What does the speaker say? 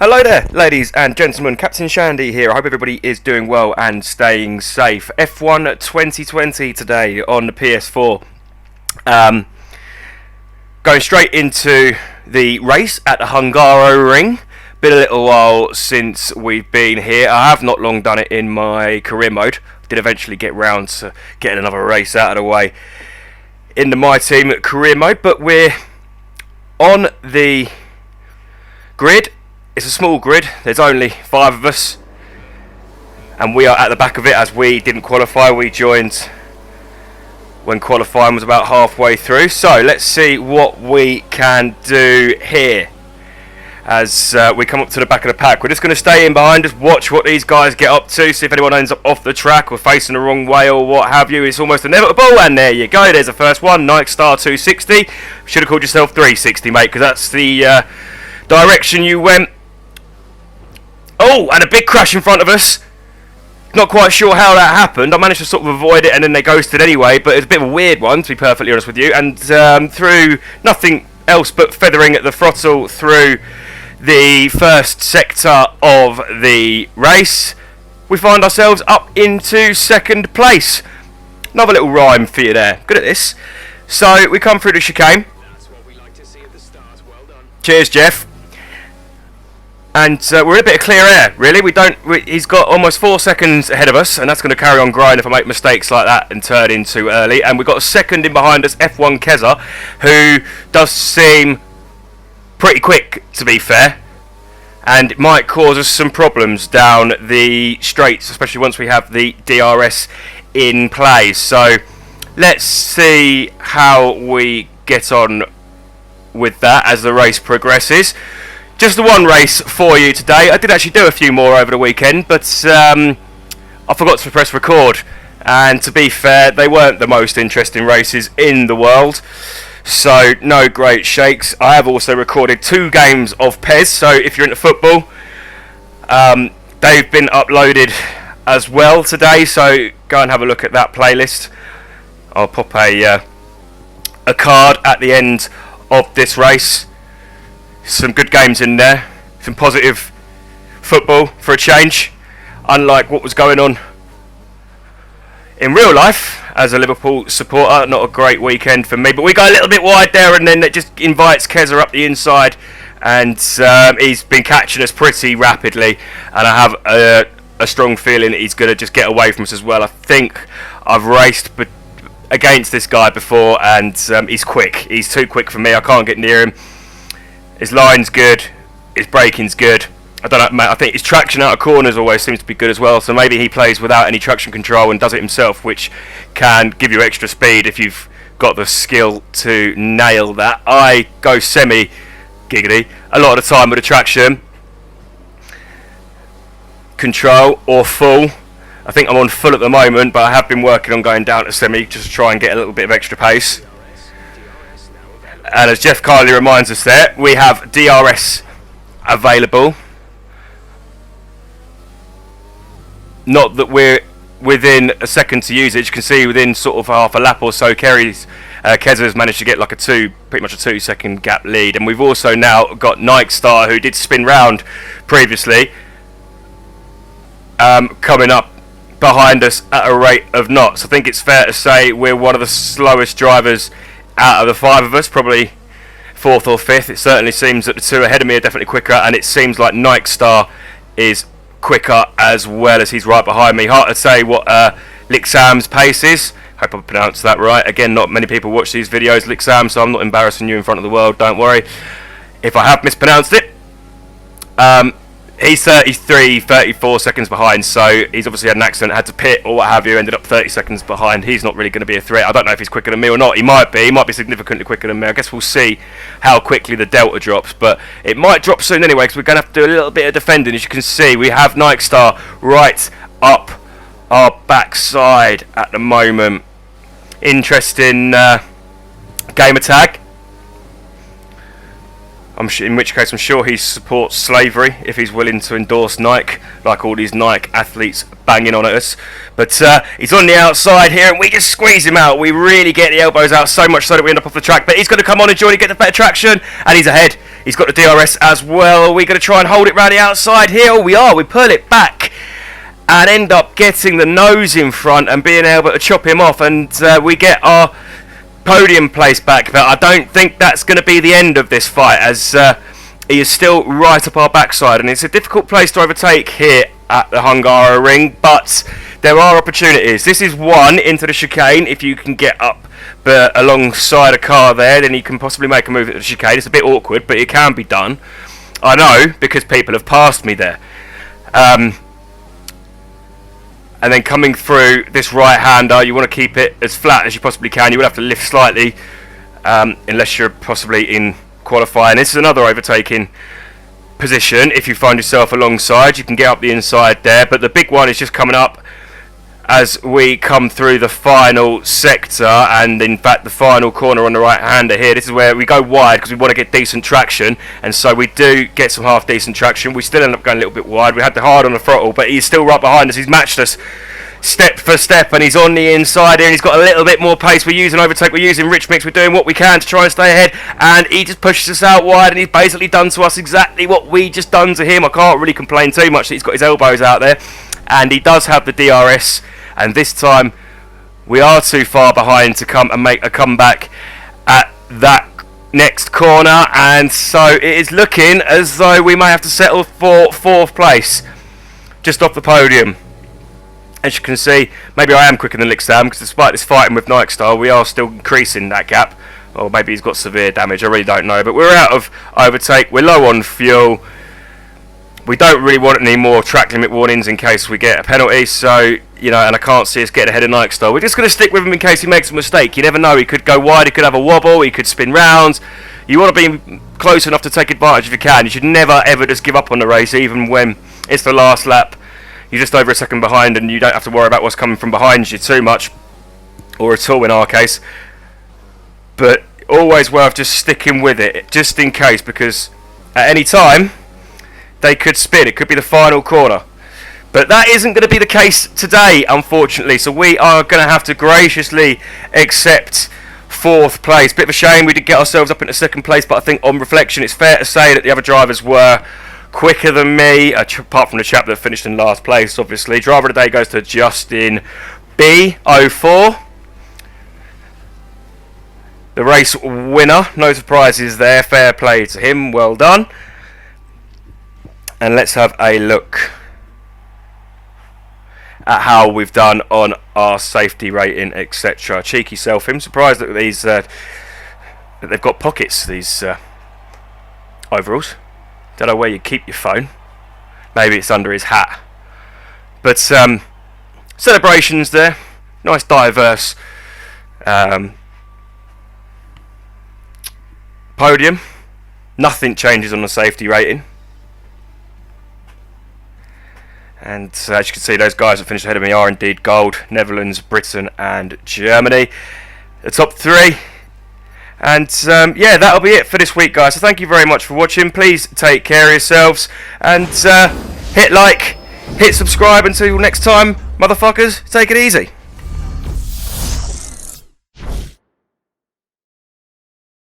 Hello there, ladies and gentlemen. Captain Shandy here. I hope everybody is doing well and staying safe. F1 2020 today on the PS4. Going straight into the race at the Hungaroring. Been a little while since we've been here. I have not long done it in my career mode. Did eventually get round to getting another race out of the way in the My Team career mode, but we're on the grid. It's a small grid, there's only 5 of us, and we are at the back of it as we didn't qualify. We joined when qualifying was about halfway through. So let's see what we can do here as we come up to the back of the pack. We're just going to stay in behind, just watch what these guys get up to, see if anyone ends up off the track or facing the wrong way or what have you. It's almost inevitable, and there you go, there's the first one, Nike Star 260. Should have called yourself 360, mate, because that's the direction you went. Oh, and a big crash in front of us. Not quite sure how that happened. I managed to sort of avoid it and then they ghosted anyway, but it's a bit of a weird one, to be perfectly honest with you. And through nothing else but feathering at the throttle through the first sector of the race, we find ourselves up into second place. Another little rhyme for you there. Good at this. So we come through the chicane. That's what we like to see at the start. Well done. Cheers, Jeff. And we're in a bit of clear air, really. He's got almost 4 seconds ahead of us, and that's going to carry on growing if I make mistakes like that and turn in too early. And we've got a second in behind us, F1 Keza, who does seem pretty quick, to be fair. And it might cause us some problems down the straights, especially once we have the DRS in play. So let's see how we get on with that as the race progresses. Just the one race for you today. I did actually do a few more over the weekend, but I forgot to press record. And to be fair, they weren't the most interesting races in the world. So, no great shakes. I have also recorded 2 games of PES, so if you're into football, they've been uploaded as well today. So, go and have a look at that playlist. I'll pop a card at the end of this race. Some good games in there, some positive football for a change, unlike what was going on in real life as a Liverpool supporter. Not a great weekend for me, but we go a little bit wide there, and then it just invites Keza up the inside, and he's been catching us pretty rapidly, and I have a strong feeling that he's going to just get away from us as well. I think I've raced against this guy before, and he's quick. He's too quick for me. I can't get near him. His line's good, his braking's good. I don't know, mate, I think his traction out of corners always seems to be good as well, so maybe he plays without any traction control and does it himself, which can give you extra speed if you've got the skill to nail that. I go semi-giggity a lot of the time with the traction control or full. I think I'm on full at the moment, but I have been working on going down to semi just to try and get a little bit of extra pace. And as Jeff Kiley reminds us there, we have DRS available. Not that we're within a second to use it. You can see within sort of half a lap or so, Keza's managed to get like pretty much a 2-second gap lead. And we've also now got Nike Star, who did spin round previously, coming up behind us at a rate of knots. I think it's fair to say we're one of the slowest drivers out of the 5 of us, probably 4th or 5th. It certainly seems that the 2 ahead of me are definitely quicker, and it seems like Nike Star is quicker as well, as he's right behind me. Hard to say what Lixam's pace is. Hope I pronounced that right. Again, not many people watch these videos, Lixam, so I'm not embarrassing you in front of the world, don't worry if I have mispronounced it. He's 34 seconds behind, so he's obviously had an accident, had to pit or what have you, ended up 30 seconds behind. He's not really going to be a threat. I don't know if he's quicker than me or not. He might be significantly quicker than me. I guess we'll see how quickly the delta drops, but it might drop soon anyway, because we're going to have to do a little bit of defending. As you can see, we have Nike Star right up our backside at the moment. Interesting gamer tag. In which case I'm sure he supports slavery if he's willing to endorse Nike, like all these Nike athletes banging on at us. But he's on the outside here and we just squeeze him out. We really get the elbows out, so much so that we end up off the track. But he's going to come on and join and get the better traction, and he's ahead. He's got the DRS as well. Are we going to try and hold it round the outside here? Oh, we are. We pull it back and end up getting the nose in front and being able to chop him off, and we get our podium place back. But I don't think that's going to be the end of this fight, as he is still right up our backside, and it's a difficult place to overtake here at the Hungaroring, but there are opportunities. This is one into the chicane. If you can get up alongside a car there, then you can possibly make a move at the chicane. It's a bit awkward, but it can be done. I know, because people have passed me there. And then coming through this right-hander, you want to keep it as flat as you possibly can. You will have to lift slightly, unless you're possibly in qualifying. This is another overtaking position. If you find yourself alongside, you can get up the inside there, but the big one is just coming up as we come through the final sector, and in fact the final corner on the right hander here. This is where we go wide because we want to get decent traction, and so we do get some half decent traction. We still end up going a little bit wide. We had the hard on the throttle, but he's still right behind us. He's matched us step for step, and he's on the inside here, and he's got a little bit more pace. We're using overtake, we're using rich mix, we're doing what we can to try and stay ahead, and he just pushes us out wide, and he's basically done to us exactly what we just done to him. I can't really complain too much that he's got his elbows out there, and he does have the DRS, and this time we are too far behind to come and make a comeback at that next corner, and so it is looking as though we may have to settle for 4th place, just off the podium. As you can see, maybe I am quicker than Licksam, because despite this fighting with Nightstar, we are still increasing that gap. Or maybe he's got severe damage, I really don't know. But we're out of overtake, we're low on fuel. We don't really want any more track limit warnings in case we get a penalty, so, you know, and I can't see us getting ahead of Nightstar. We're just going to stick with him in case he makes a mistake. You never know, he could go wide, he could have a wobble, he could spin rounds. You want to be close enough to take advantage if you can. You should never ever just give up on the race, even when it's the last lap. You're just over a second behind, and you don't have to worry about what's coming from behind you too much, or at all in our case. But always worth just sticking with it, just in case, because at any time they could spin. It could be the final corner. But that isn't going to be the case today, unfortunately, so we are going to have to graciously accept 4th place. Bit of a shame we did get ourselves up into 2nd place, but I think on reflection it's fair to say that the other drivers were quicker than me, apart from the chap that finished in last place, obviously. Driver of the day goes to Justin B04. The race winner, no surprises there, fair play to him, well done. And let's have a look at how we've done on our safety rating, etc. Cheeky self, I'm surprised that these that they've got pockets, these overalls. Don't know where you keep your phone. Maybe it's under his hat. But celebrations there. Nice diverse podium. Nothing changes on the safety rating. And as you can see, those guys that finished ahead of me are indeed gold. Netherlands, Britain and Germany. The top 3. And yeah, that'll be it for this week, guys. So thank you very much for watching. Please take care of yourselves, and hit like, hit subscribe. Until next time, motherfuckers, take it easy.